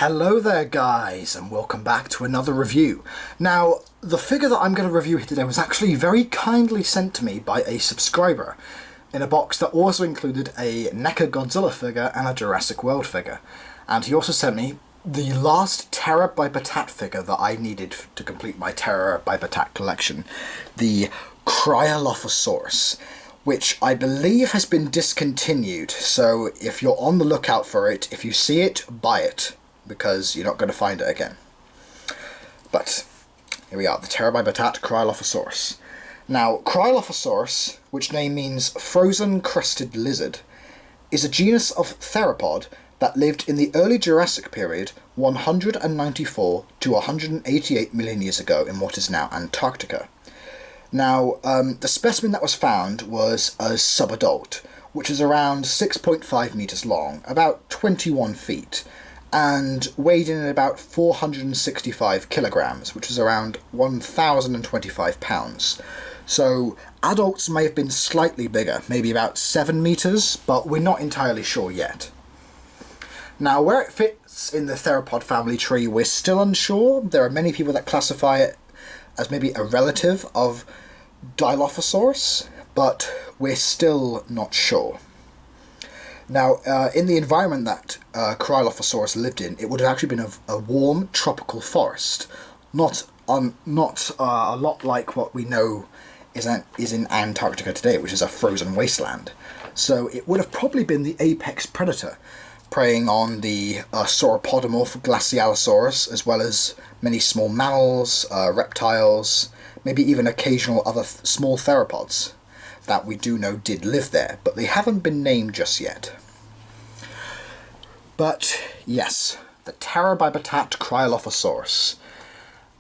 Hello there guys, and welcome back to another review. Now, the figure that I'm going to review here today was actually very kindly sent to me by a subscriber in a box that also included a NECA Godzilla figure and a Jurassic World figure. And he also sent me the last Terra by Battat figure that I needed to complete my Terra by Battat collection, the Cryolophosaurus, which I believe has been discontinued, so if you're on the lookout for it, if you see it, buy it, because you're not going to find it again. But here we are, the Terra by Battat Cryolophosaurus. Now, Cryolophosaurus, which name means frozen crested lizard, is a genus of theropod that lived in the early Jurassic period 194 to 188 million years ago in what is now Antarctica. Now, the specimen that was found was a subadult, which is around 6.5 meters long, about 21 feet, and weighed in at about 465 kilograms, which is around 1,025 pounds. So, adults may have been slightly bigger, maybe about 7 meters, but we're not entirely sure yet. Now, where it fits in the theropod family tree, we're still unsure. There are many people that classify it as maybe a relative of Dilophosaurus, but we're still not sure. Now, in the environment that Cryolophosaurus lived in, it would have actually been a warm tropical forest, not a lot like what we know is in Antarctica today, which is a frozen wasteland. So it would have probably been the apex predator, preying on the sauropodomorph Glacialosaurus, as well as many small mammals, reptiles, maybe even occasional other small theropods that we do know did live there, but they haven't been named just yet. But yes, the Terra by Battat Cryolophosaurus.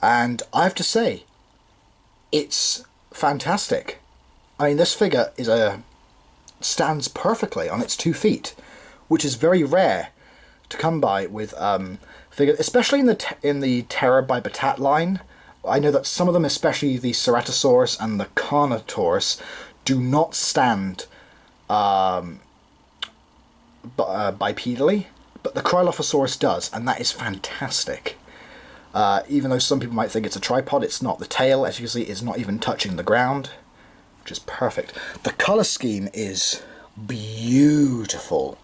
And I have to say, it's fantastic. I mean, this figure stands perfectly on its 2 feet, which is very rare to come by with figures, especially in the Terra by Battat line. I know that some of them, especially the Ceratosaurus and the Carnotaurus, do not stand bipedally, but the Cryolophosaurus does, and that is fantastic. Even though some people might think it's a tripod, it's not. The tail, as you can see, is not even touching the ground, which is perfect. The colour scheme is beautiful.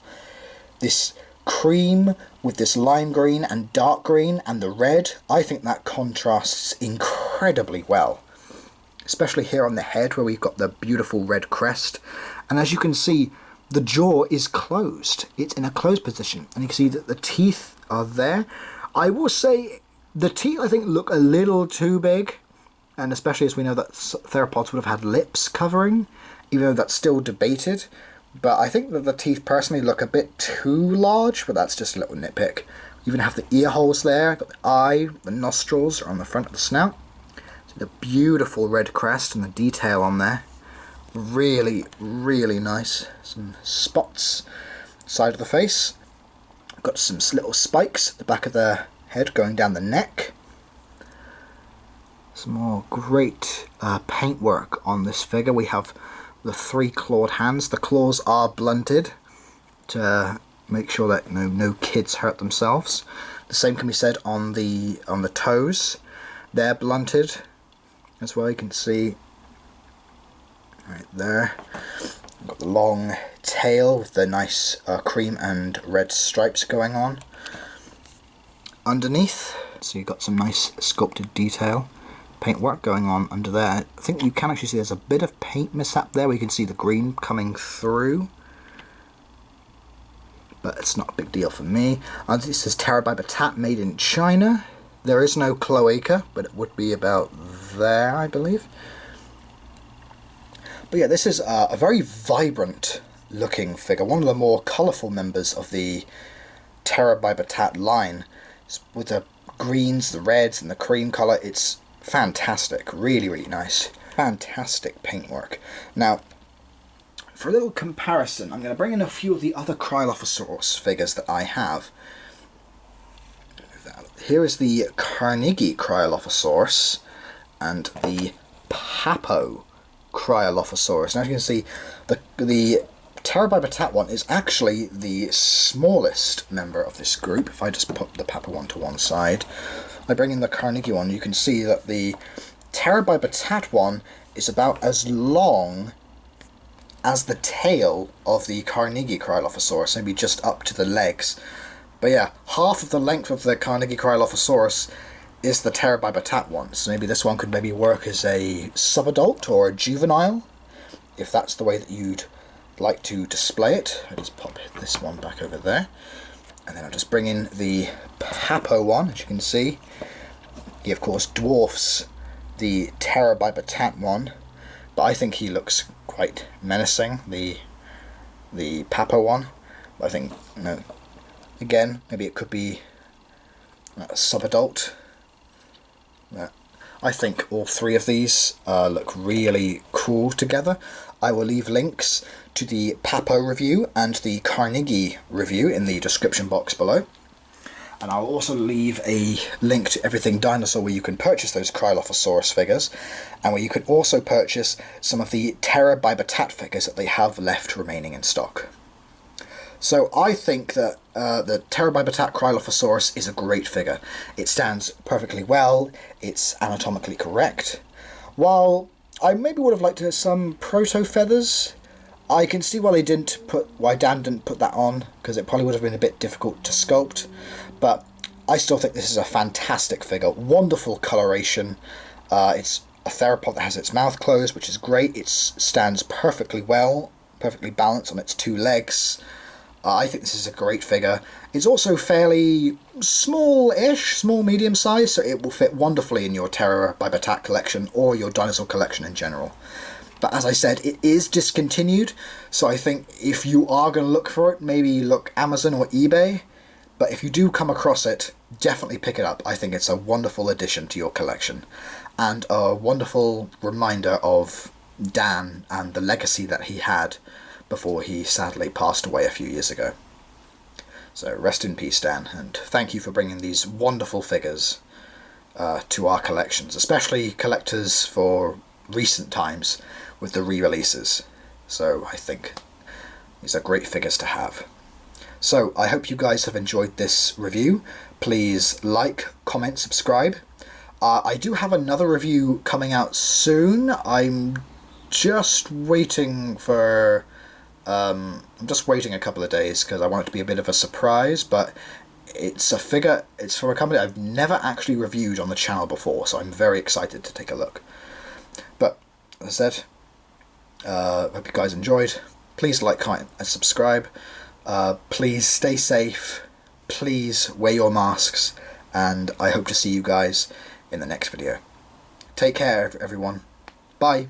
This cream with this lime green and dark green and the red, I think that contrasts incredibly well. Especially here on the head where we've got the beautiful red crest. And as you can see, the jaw is closed. It's in a closed position. And you can see that the teeth are there. I will say the teeth, I think, look a little too big. And especially as we know that theropods would have had lips covering, even though that's still debated. But I think that the teeth personally look a bit too large, but that's just a little nitpick. You even have the ear holes there, got the eye, the nostrils are on the front of the snout. So the beautiful red crest and the detail on there. Really, really nice. Some spots side of the face. Got some little spikes at the back of the head going down the neck. Some more great paintwork on this figure. We have the 3 clawed hands. The claws are blunted to make sure that no kids hurt themselves. The same can be said on the toes. They're blunted as well. You can see right there. Got the long tail with the nice cream and red stripes going on underneath. So you've got some nice sculpted detail. Paintwork going on under there. I think you can actually see there's a bit of paint mishap there where you can see the green coming through, but it's not a big deal for me. This is Terra by Battat, made in China. There is no cloaca, but it would be about there, I believe. But yeah, this is a very vibrant looking figure, one of the more colourful members of the Terra by Battat line, with the greens, the reds and the cream colour. It's fantastic, really, really nice. Fantastic paintwork. Now, for a little comparison, I'm going to bring in a few of the other Cryolophosaurus figures that I have. Here is the Carnegie Cryolophosaurus and the Papo Cryolophosaurus. Now, as you can see, the Terra by Battat one is actually the smallest member of this group. If I just put the Papa one to one side, I bring in the Carnegie one, you can see that the Terra by Battat one is about as long as the tail of the Carnegie Cryolophosaurus, maybe just up to the legs. But yeah, half of the length of the Carnegie Cryolophosaurus is the Terra by Battat one. So maybe this one could maybe work as a subadult or a juvenile, if that's the way that you'd like to display it. I just pop this one back over there, and then I'll just bring in the Papo one. As you can see, he of course dwarfs the Terra by Battat one, but I think he looks quite menacing, the Papo one. But I think, you know, again, maybe it could be a subadult. I think all three of these look really cool together. I will leave links to the Papo review and the Carnegie review in the description box below. And I'll also leave a link to Everything Dinosaur where you can purchase those Cryolophosaurus figures, and where you can also purchase some of the Terra by Battat figures that they have left remaining in stock. So I think that the Terra by Battat Cryolophosaurus is a great figure. It stands perfectly well, it's anatomically correct. While I maybe would have liked some proto feathers, I can see why Dan didn't put that on, because it probably would have been a bit difficult to sculpt. But I still think this is a fantastic figure. Wonderful coloration. It's a theropod that has its mouth closed, which is great. It stands perfectly well, perfectly balanced on its two legs. I think this is a great figure. It's also fairly small-ish, small-medium size, so it will fit wonderfully in your Terra by Battat collection or your dinosaur collection in general. But as I said, it is discontinued, so I think if you are going to look for it, maybe look Amazon or eBay. But if you do come across it, definitely pick it up. I think it's a wonderful addition to your collection, and a wonderful reminder of Dan and the legacy that he had before he sadly passed away a few years ago. So rest in peace, Dan, and thank you for bringing these wonderful figures to our collections, especially collectors for recent times with the re-releases. So I think these are great figures to have. So I hope you guys have enjoyed this review. Please like, comment, subscribe. I do have another review coming out soon. I'm just waiting for... I'm just waiting a couple of days because I want it to be a bit of a surprise, but it's a figure, it's from a company I've never actually reviewed on the channel before, so I'm very excited to take a look. But, as I said, hope you guys enjoyed. Please like, comment, and subscribe. Please stay safe. Please wear your masks, and I hope to see you guys in the next video. Take care, everyone. Bye.